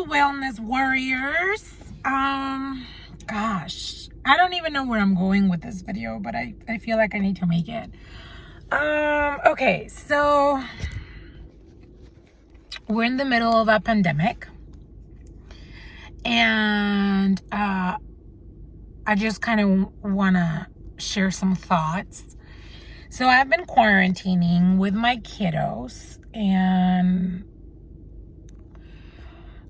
Hello, wellness warriors. Gosh, I don't even know where I'm going with this video, but I feel like I need to make it. Okay, so we're in the middle of a pandemic, and I just kind of want to share some thoughts. So I've been quarantining with my kiddos, and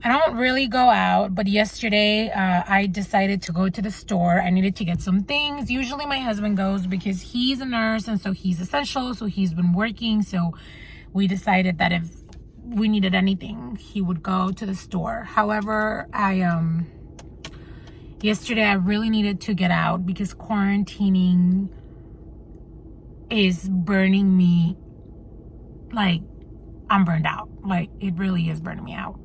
I don't really go out, but yesterday I decided to go to the store. I needed to get some things. Usually my husband goes because he's a nurse, and so he's essential, so he's been working. So we decided that if we needed anything, he would go to the store. However, yesterday I really needed to get out because quarantining is burning me. Like, I'm burned out. Like, it really is burning me out.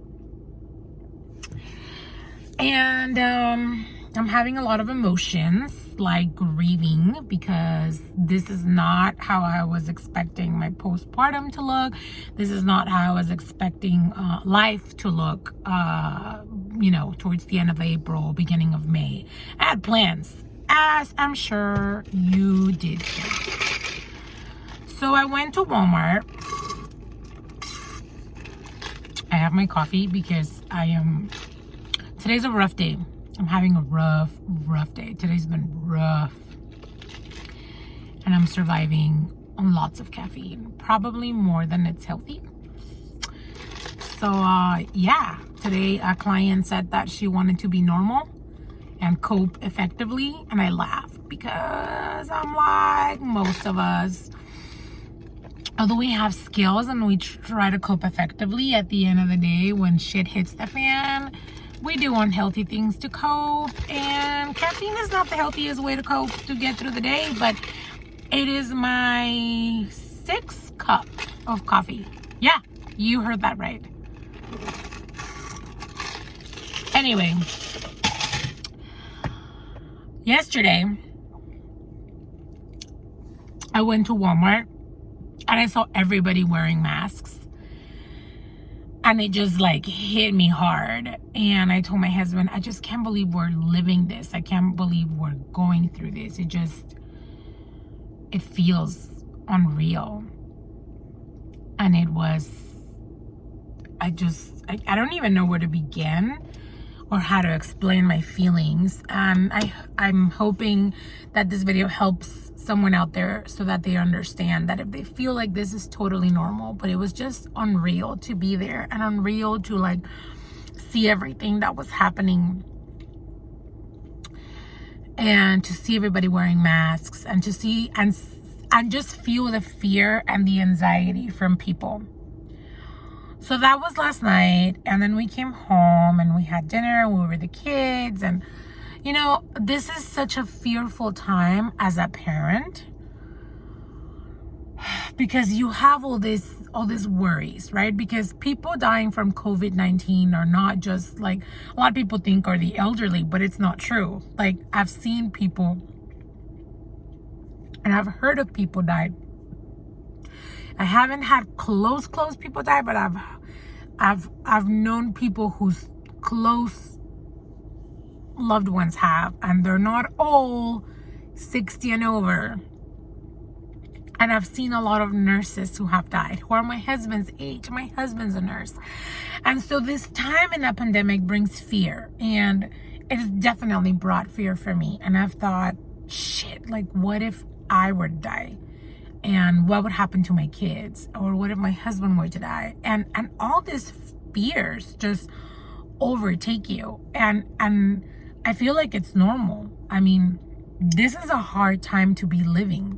And I'm having a lot of emotions, like grieving, because this is not how I was expecting my postpartum to look. This is not how I was expecting life to look, towards the end of April, beginning of May. I had plans, as I'm sure you did too. So I went to Walmart. I have my coffee because today's a rough day. I'm having a rough day. Today's been rough. And I'm surviving on lots of caffeine. Probably more than it's healthy. So, today a client said that she wanted to be normal and cope effectively. And I laughed because I'm like most of us. Although we have skills and we try to cope effectively, at the end of the day, when shit hits the fan, we do unhealthy things to cope, and caffeine is not the healthiest way to cope to get through the day, but it is my 6th cup of coffee. Yeah, you heard that right. Anyway, yesterday, I went to Walmart and I saw everybody wearing masks. And it just hit me hard. And I told my husband, I just can't believe we're living this. I can't believe we're going through this. It feels unreal. And it was, I don't even know where to begin or how to explain my feelings. And I'm hoping that this video helps someone out there so that they understand that if they feel like this is totally normal, but it was just unreal to be there and unreal to see everything that was happening and to see everybody wearing masks and to see and just feel the fear and the anxiety from people. So that was last night, and then we came home and we had dinner and we were with the kids, and this is such a fearful time as a parent because you have all these worries, right? Because people dying from COVID-19 are not just a lot of people think are the elderly, but it's not true. I've seen people and I've heard of people die. I haven't had close people die, but I've known people whose close loved ones have, and they're not all 60 and over. And I've seen a lot of nurses who have died, who are my husband's age. My husband's a nurse. And so this time in the pandemic brings fear, and it's definitely brought fear for me. And I've thought, shit, what if I were to die? And what would happen to my kids? Or what if my husband were to die? And all these fears just overtake you. And I feel like it's normal. I mean, this is a hard time to be living.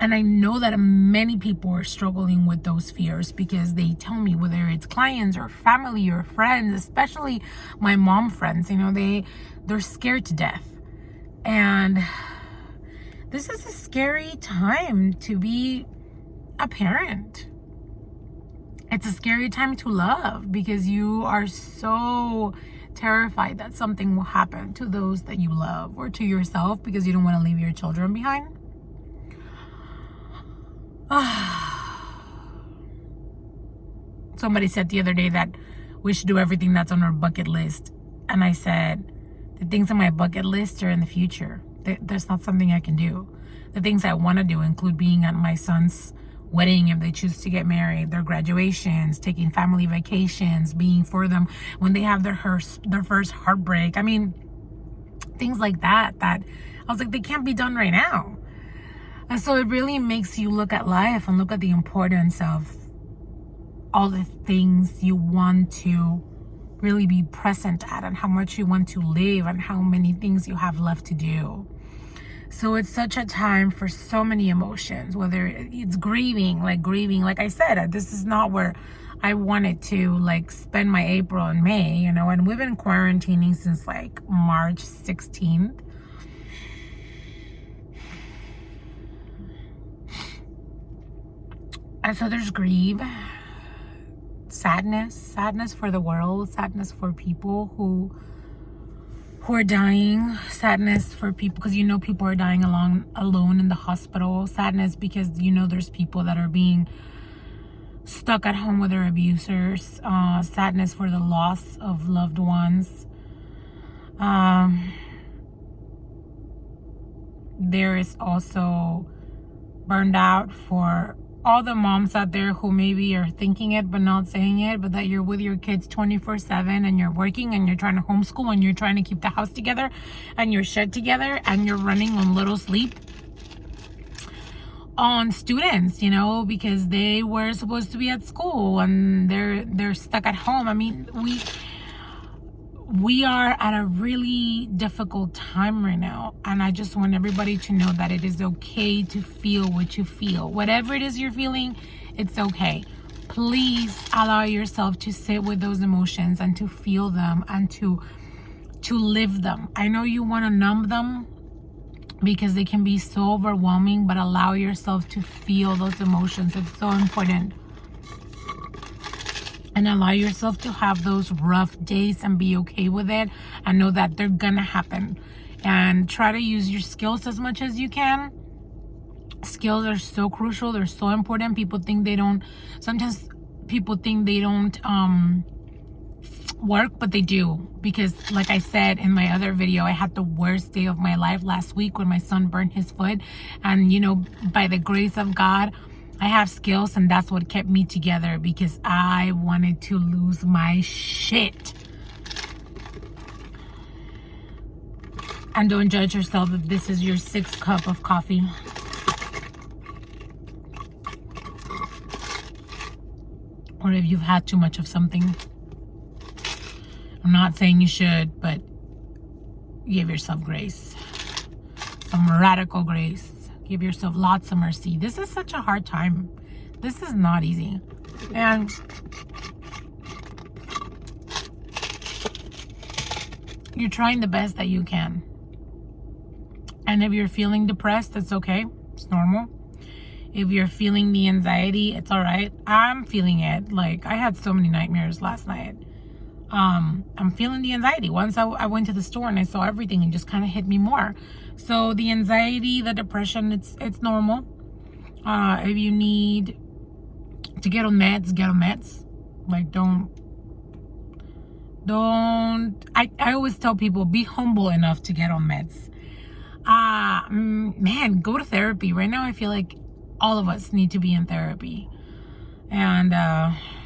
And I know that many people are struggling with those fears because they tell me, whether it's clients or family or friends, especially my mom friends, they're scared to death. And this is a scary time to be a parent. It's a scary time to love because you are so terrified that something will happen to those that you love or to yourself because you don't want to leave your children behind. Somebody said the other day that we should do everything that's on our bucket list. And I said, the things on my bucket list are in the future. There's not something I can do. The things I want to do include being at my son's wedding if they choose to get married, their graduations, taking family vacations, being for them when they have their first heartbreak. I mean, things like that I was like, they can't be done right now. And so it really makes you look at life and look at the importance of all the things you want to really be present at, and how much you want to live, and how many things you have left to do. So it's such a time for so many emotions, whether it's grieving. Like I said, this is not where I wanted to like spend my April and May, you know, and we've been quarantining since like March 16th. And so there's grief, sadness for the world, sadness for people who are dying, sadness for people because you know people are dying alone in the hospital, sadness because you know there's people that are being stuck at home with their abusers, sadness for the loss of loved ones. There is also burned out for all the moms out there who maybe are thinking it but not saying it, but that you're with your kids 24/7 and you're working and you're trying to homeschool and you're trying to keep the house together and your shed together and you're running on little sleep on students, you know, because they were supposed to be at school and they're stuck at home. I mean, we are at a really difficult time right now, and I just want everybody to know that it is okay to feel what you feel. Whatever it is you're feeling, it's okay. Please allow yourself to sit with those emotions and to feel them and to live them. I know you want to numb them because they can be so overwhelming, but allow yourself to feel those emotions. It's so important. And allow yourself to have those rough days and be okay with it and know that they're gonna happen. And try to use your skills as much as you can. Skills are so crucial. They're so important. Sometimes people think they don't work, but they do. Because like I said in my other video, I had the worst day of my life last week when my son burned his foot. And you know, by the grace of God, I have skills, and that's what kept me together because I wanted to lose my shit. And don't judge yourself if this is your 6th cup of coffee. Or if you've had too much of something. I'm not saying you should, but give yourself grace. Some radical grace. Give yourself lots of mercy. This is such a hard time. This is not easy. And you're trying the best that you can. And if you're feeling depressed, it's okay. It's normal. If you're feeling the anxiety, it's all right. I'm feeling it. Like, I had so many nightmares last night. I'm feeling the anxiety. Once I went to the store and I saw everything, it just kind of hit me more. So the anxiety, the depression, it's normal. If you need to get on meds, get on meds. Like, don't. I always tell people, be humble enough to get on meds. Man, go to therapy. Right now, I feel like all of us need to be in therapy. And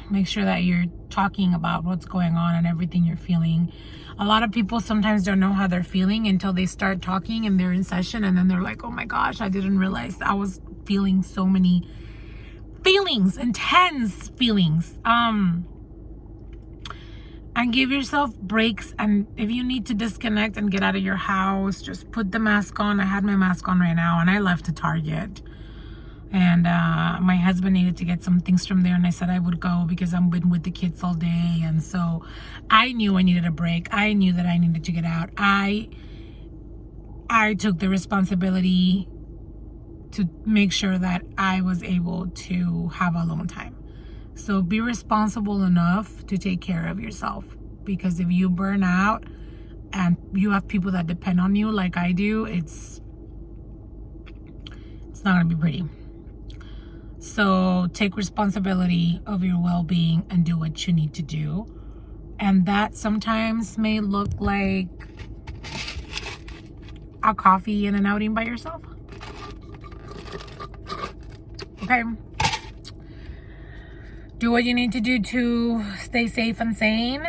make sure that you're talking about what's going on and everything you're feeling. A lot of people sometimes don't know how they're feeling until they start talking and they're in session, and then they're like, oh my gosh, I didn't realize I was feeling so many feelings, intense feelings. And give yourself breaks, and if you need to disconnect and get out of your house, just put the mask on. I had my mask on right now, and I left to Target. And my husband needed to get some things from there, and I said I would go because I've been with the kids all day. And so I knew I needed a break. I knew that I needed to get out. I took the responsibility to make sure that I was able to have alone time. So be responsible enough to take care of yourself, because if you burn out and you have people that depend on you like I do, it's not gonna be pretty. So take responsibility of your well-being and do what you need to do. And that sometimes may look like a coffee and an outing by yourself. Okay. Do what you need to do to stay safe and sane.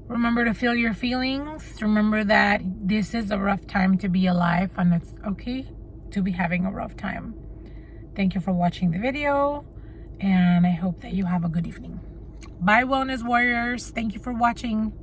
Remember to feel your feelings. Remember that this is a rough time to be alive, and it's okay to be having a rough time. Thank you for watching the video, and I hope that you have a good evening. Bye, Wellness Warriors. Thank you for watching.